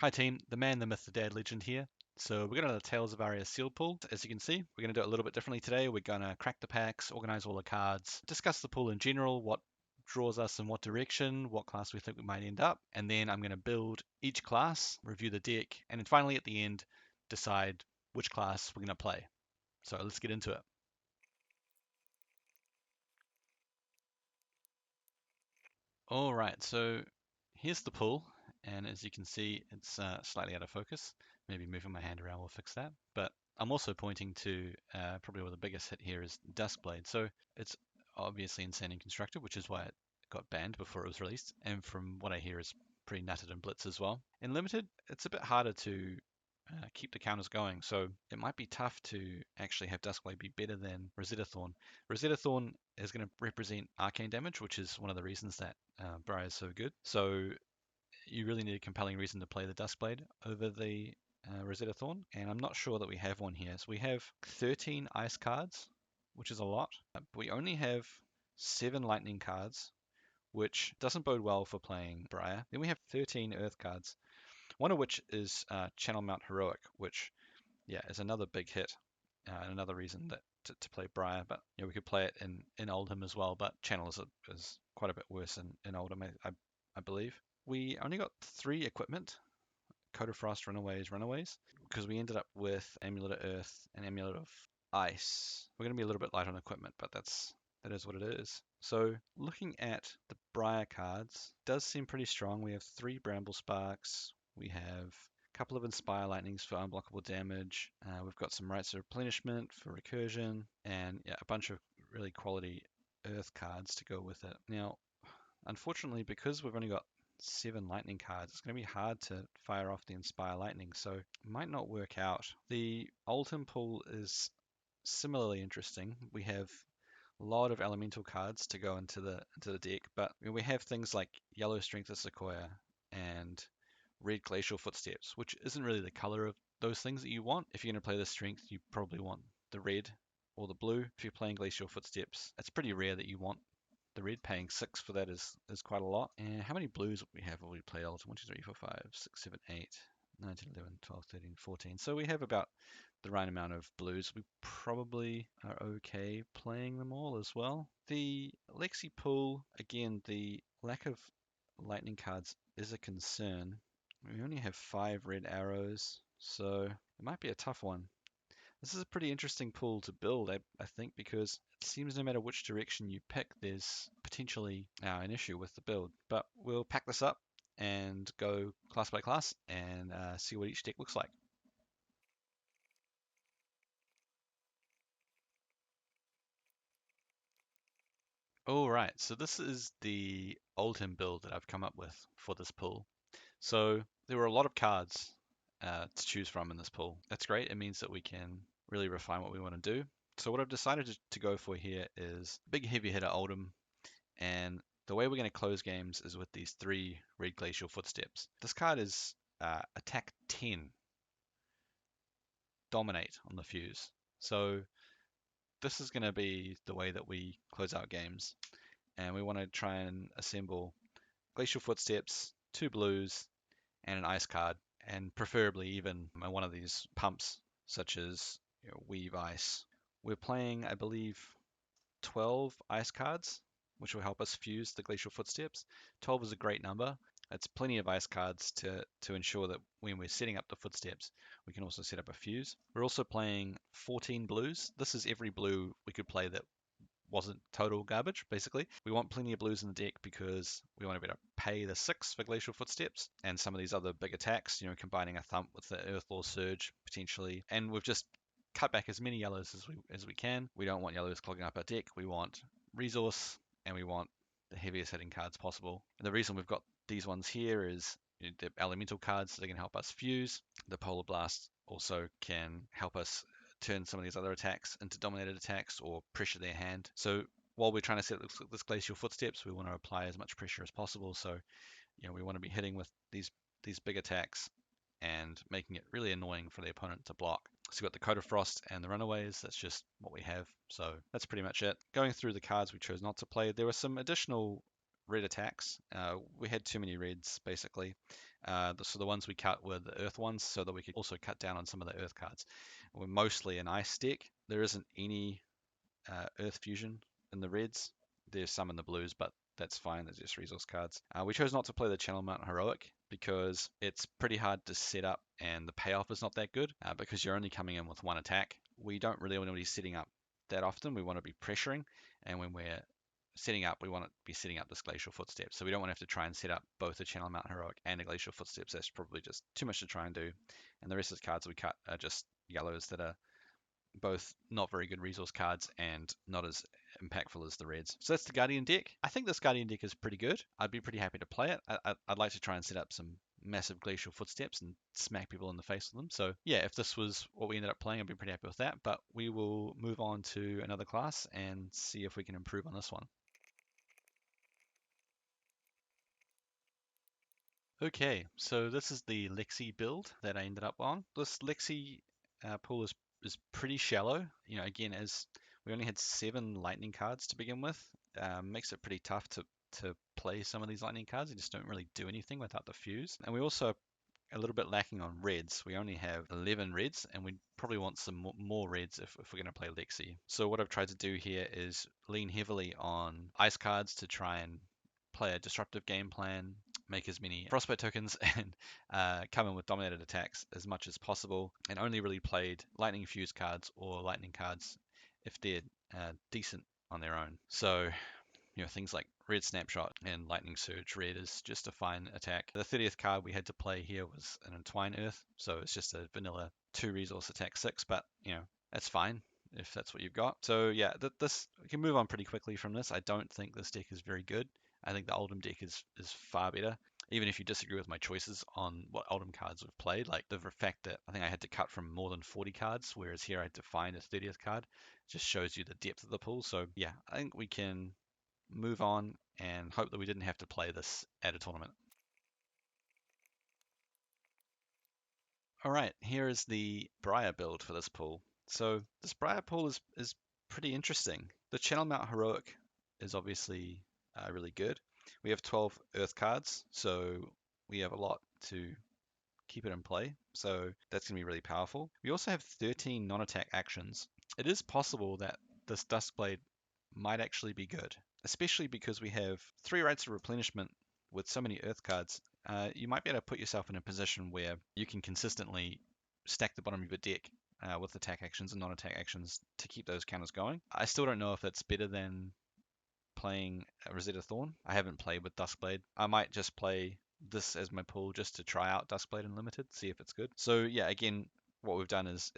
Hi team, the man, the myth, the dad legend here. So we're going to the Tales of Aria Sealed pool. As you can see, we're going to do it a little bit differently today. We're going to crack the packs, organize all the cards, discuss the pool in general, what draws us in what direction, what class we think we might end up, and then I'm going to build each class, review the deck, and then finally at the end, decide which class we're going to play. So let's get into it. All right, so here's the pool, and as you can see, it's slightly out of focus. Maybe moving my hand around will fix that. But I'm also pointing to probably where the biggest hit here is Duskblade. So it's obviously insane and constructed, which is why it got banned before it was released. And from what I hear, is pretty nutted in Blitz as well. In Limited, it's a bit harder to keep the counters going. So it might be tough to actually have Duskblade be better than Rosetta Thorn. Rosetta Thorn is going to represent arcane damage, which is one of the reasons that Briar is so good. So you really need a compelling reason to play the Duskblade over the Rosetta Thorn, and I'm not sure that we have one here. So we have 13 ice cards, which is a lot. But we only have 7 lightning cards, which doesn't bode well for playing Briar. Then we have 13 earth cards, one of which is Channel Mount Heroic, which is another big hit, and another reason that to play Briar. But we could play it in Oldhim as well, but Channel is quite a bit worse in Oldhim, I believe. We only got 3 equipment: Coat of Frost, Runaways, because we ended up with Amulet of Earth and Amulet of Ice. We're going to be a little bit light on equipment, but that is what it is. So looking at the Briar cards, does seem pretty strong. We have 3 Bramble Sparks. We have a couple of Inspire Lightnings for unblockable damage. We've got some Rites of Replenishment for recursion, and a bunch of really quality Earth cards to go with it. Now, unfortunately, because we've only got 7 lightning cards, it's going to be hard to fire off the Inspire Lightning, so it might not work out. The Oldhim pool is similarly interesting. We have a lot of elemental cards to go into the deck, but we have things like yellow Strength of Sequoia and red Glacial Footsteps, which isn't really the color of those things that you want. If you're going to play the Strength, you probably want the red or the blue. If you're playing Glacial Footsteps, it's pretty rare that you want the red. Paying 6 for that is quite a lot. And how many blues we have? We play Ultimate 1, 2, 3, 4, 5, 6, 7, 8, 9, 10, 11, 12, 13, 14. So we have about the right amount of blues. We probably are okay playing them all as well. The Lexi pool, again, the lack of lightning cards is a concern. We only have 5 red arrows, so it might be a tough one. This is a pretty interesting pool to build, I think, because it seems no matter which direction you pick, there's potentially an issue with the build. But we'll pack this up and go class by class and see what each deck looks like. All right, so this is the Oldhim build that I've come up with for this pool. So there were a lot of cards to choose from in this pool. That's great. It means that we can really refine what we want to do. So what I've decided to go for here is big heavy hitter Oldhim, and the way we're going to close games is with these 3 red Glacial Footsteps. This card is attack 10, dominate on the fuse. So this is going to be the way that we close out games, and we want to try and assemble Glacial Footsteps, 2 blues, and an ice card, and preferably even one of these pumps, such as Weave Ice. We're playing, I believe, 12 ice cards, which will help us fuse the Glacial Footsteps. 12 is a great number. It's plenty of ice cards to ensure that when we're setting up the footsteps, we can also set up a fuse. We're also playing 14 blues. This is every blue we could play that wasn't total garbage, basically. We want plenty of blues in the deck because we want to be able to pay the 6 for Glacial Footsteps and some of these other big attacks, combining a Thump with the Earthlaw Surge, potentially. And we've just cut back as many yellows as we can. We don't want yellows clogging up our deck. We want resource, and we want the heaviest hitting cards possible. And the reason we've got these ones here is the elemental cards that can help us fuse. The Polar Blast also can help us turn some of these other attacks into dominated attacks or pressure their hand. So while we're trying to set this Glacial Footsteps, we want to apply as much pressure as possible. So we want to be hitting with these big attacks and making it really annoying for the opponent to block. So we've got the Coat of Frost and the Runaways. That's just what we have. So that's pretty much it. Going through the cards we chose not to play, there were some additional red attacks. We had too many reds, basically. So the ones we cut were the earth ones, so that we could also cut down on some of the earth cards. We're mostly an ice deck. There isn't any earth fusion in the reds. There's some in the blues, but that's fine. They're just resource cards. We chose not to play the Channel Mount Heroic because it's pretty hard to set up and the payoff is not that good because you're only coming in with one attack. We don't really want to be setting up that often. We want to be pressuring, and when we're setting up, we want to be setting up this Glacial Footsteps. So we don't want to have to try and set up both a Channel Mount Heroic and a Glacial Footsteps. That's probably just too much to try and do. And the rest of the cards we cut are just yellows that are both not very good resource cards and not as impactful as the reds. So that's the Guardian deck. I think this Guardian deck is pretty good. I'd be pretty happy to play it. I'd like to try and set up some massive Glacial Footsteps and smack people in the face with them. So yeah, if this was what we ended up playing, I'd be pretty happy with that. But we will move on to another class and see if we can improve on this one. Okay, so this is the Lexi build that I ended up on. This Lexi pool is pretty shallow. You know, again, as we only had 7 lightning cards to begin with, makes it pretty tough to play some of these lightning cards. They just don't really do anything without the fuse. And we also are a little bit lacking on reds. We only have 11 reds, and we probably want some more reds if we're going to play Lexi. So what I've tried to do here is lean heavily on ice cards to try and play a disruptive game plan, make as many frostbite tokens, and come in with dominated attacks as much as possible, and only really played lightning fuse cards or lightning cards if they're decent on their own. So you know, things like Red Snapshot and Lightning Surge. Red is just a fine attack. The 30th card we had to play here was an Entwine Earth, so it's just a vanilla 2 resource attack 6, but you know, that's fine if that's what you've got. So yeah, this we can move on pretty quickly from this. I don't think this deck is very good. I think the Oldhim deck is far better. Even if you disagree with my choices on what Oldhim cards we've played, like the fact that I think I had to cut from more than 40 cards, whereas here I had to find a 30th card, just shows you the depth of the pool. So yeah, I think we can move on and hope that we didn't have to play this at a tournament. All right, here is the Briar build for this pool. So this Briar pool is pretty interesting. The Channel Mount Heroic is obviously really good. We have 12 Earth cards, so we have a lot to keep it in play. So that's going to be really powerful. We also have 13 non-attack actions. It is possible that this Duskblade might actually be good, especially because we have 3 rights of replenishment with so many Earth cards. You might be able to put yourself in a position where you can consistently stack the bottom of your deck with attack actions and non-attack actions to keep those counters going. I still don't know if it's better than playing Rosetta Thorn. I haven't played with Duskblade. I might just play this as my pool just to try out Duskblade Unlimited, see if it's good. So yeah, again, what we've done is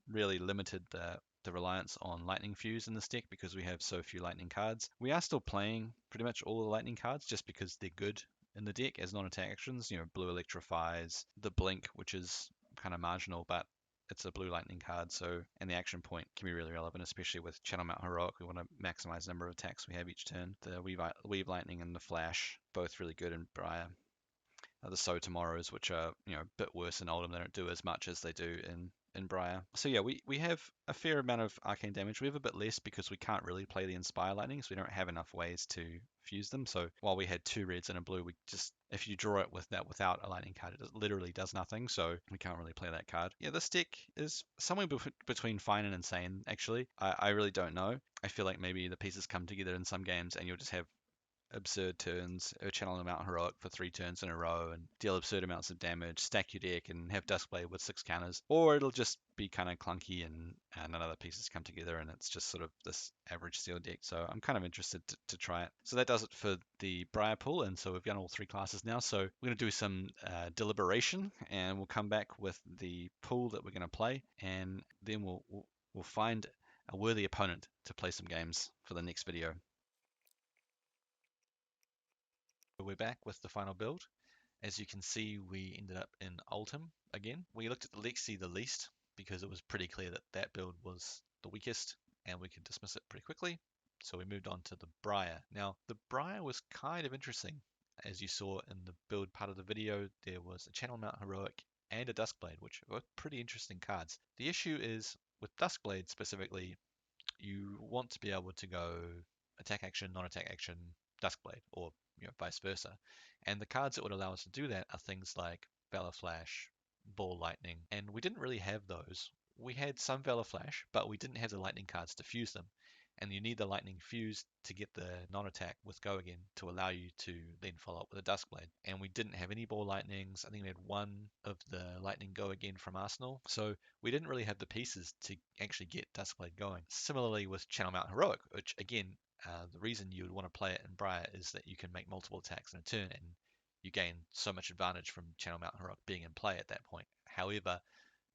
really limited the reliance on Lightning Fuse in this deck because we have so few Lightning cards. We are still playing pretty much all the Lightning cards just because they're good in the deck as non-attack actions. You know, Blue Electrifies, the Blink, which is kind of marginal, but it's a blue lightning card, so and the action point can be really relevant, especially with Channel Mount Heroic. We want to maximize the number of attacks we have each turn. The Weave Lightning and the Flash, both really good in Briar. The So Tomorrows, which are a bit worse in Oldhim. They don't do as much as they do in Briar. So yeah, we have a fair amount of arcane damage. We have a bit less because we can't really play the Inspire Lightning, so we don't have enough ways to fuse them. So while we had 2 reds and a blue, we just, if you draw it without a lightning card, it literally does nothing. So we can't really play that card. Yeah, this deck is somewhere between fine and insane. Actually, I really don't know. I feel like maybe the pieces come together in some games, and you'll just have absurd turns, or channel them out heroic for 3 turns in a row and deal absurd amounts of damage, stack your deck and have Duskblade with 6 counters, or it'll just be kind of clunky and none of the pieces come together and it's just sort of this average steel deck. So I'm kind of interested to try it. So that does it for the Briar pool, and so we've done all 3 classes now. So we're going to do some deliberation, and we'll come back with the pool that we're going to play, and then we'll find a worthy opponent to play some games for the next video. We're back with the final build. As you can see, we ended up in Oldhim again. We looked at the Lexi the least because it was pretty clear that that build was the weakest and we could dismiss it pretty quickly. So we moved on to the Briar. Now, the Briar was kind of interesting. As you saw in the build part of the video, there was a Channel Mount Heroic and a Duskblade, which were pretty interesting cards. The issue is, with Duskblade specifically, you want to be able to go attack action, non-attack action, Duskblade, or vice versa. And the cards that would allow us to do that are things like Valor Flash, Ball Lightning, and we didn't really have those. We had some Valor Flash, but we didn't have the Lightning cards to fuse them. And you need the Lightning fused to get the non-attack with Go Again to allow you to then follow up with a Duskblade. And we didn't have any Ball Lightnings. I think we had one of the Lightning Go Again from Arsenal. So we didn't really have the pieces to actually get Duskblade going. Similarly with Channel Mount Heroic, which again, the reason you would want to play it in Briar is that you can make multiple attacks in a turn, and you gain so much advantage from Channel Mount Heroic being in play at that point. However,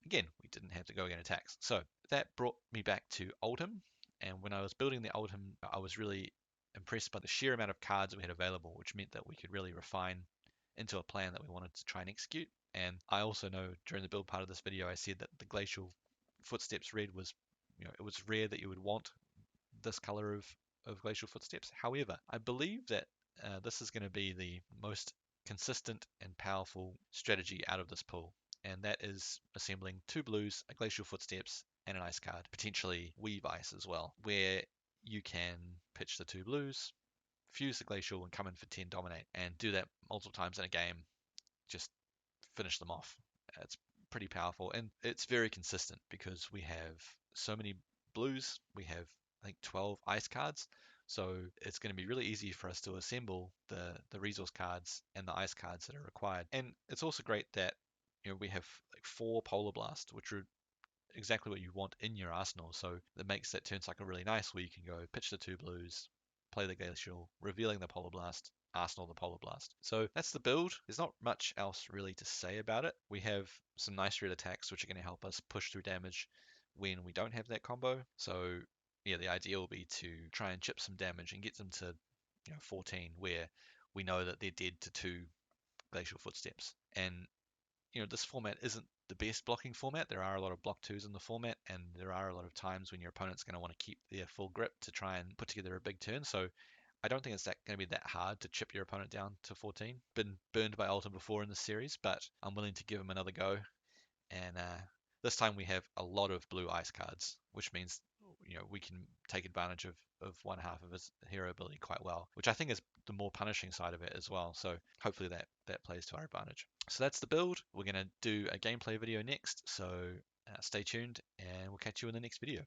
again, we didn't have to go again attacks. So that brought me back to Oldhim. And when I was building the Oldhim, I was really impressed by the sheer amount of cards we had available, which meant that we could really refine into a plan that we wanted to try and execute. And I also know during the build part of this video, I said that the Glacial Footsteps red was, it was rare that you would want this color of Glacial Footsteps. However, I believe that this is going to be the most consistent and powerful strategy out of this pool, and that is assembling 2 blues, a Glacial Footsteps, and an ice card, potentially Weave Ice as well, where you can pitch the 2 blues, fuse the Glacial, and come in for 10 Dominate, and do that multiple times in a game, just finish them off. It's pretty powerful, and it's very consistent because we have so many blues, we have I think 12 ice cards, so it's going to be really easy for us to assemble the resource cards and the ice cards that are required. And it's also great that we have like 4 Polar Blast, which are exactly what you want in your arsenal. So that makes that turn cycle really nice, where you can go pitch the 2 blues, play the Glacial, revealing the Polar Blast, arsenal the Polar Blast. So that's the build. There's not much else really to say about it. We have some nice red attacks which are going to help us push through damage when we don't have that combo. So yeah, the idea will be to try and chip some damage and get them to 14, where we know that they're dead to 2 Glacial Footsteps. And this format isn't the best blocking format. There are a lot of block 2s in the format, and there are a lot of times when your opponent's going to want to keep their full grip to try and put together a big turn. So I don't think it's going to be that hard to chip your opponent down to 14. Been burned by Ultim before in this series, but I'm willing to give him another go. And this time we have a lot of blue ice cards, which means we can take advantage of one half of his hero ability quite well, which I think is the more punishing side of it as well. So hopefully that plays to our advantage. So that's the build. We're going to do a gameplay video next, so stay tuned and we'll catch you in the next video.